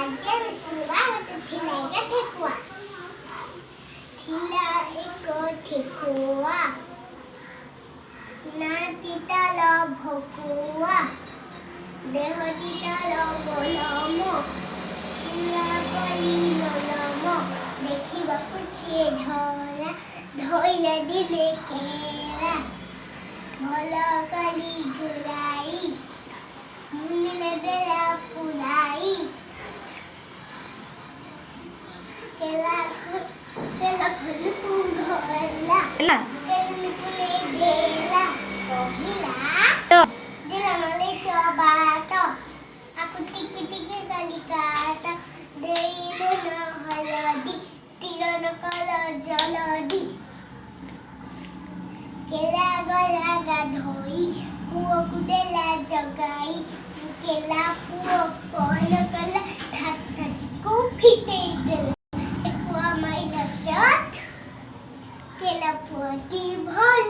राज्य सुरुवात थिलाइगा ठेकुआ थिला एक ठेकुआ नातिताल भकुआ देहतिताल गोलम चिलापली नलम देखिबाकु से धरा धोइले दिले केरा भल कली गुराई मुनिले देला पुलाई केला फल कुंभला केला कुले देला पहिला दिला मले चबात aku tiki kalikata deilo na haladi tirana kala jaladi kela gala gadhoi puo kudela jagai kela puo kona kala dhasati ko phite del ekwa maila chat kela poti bhal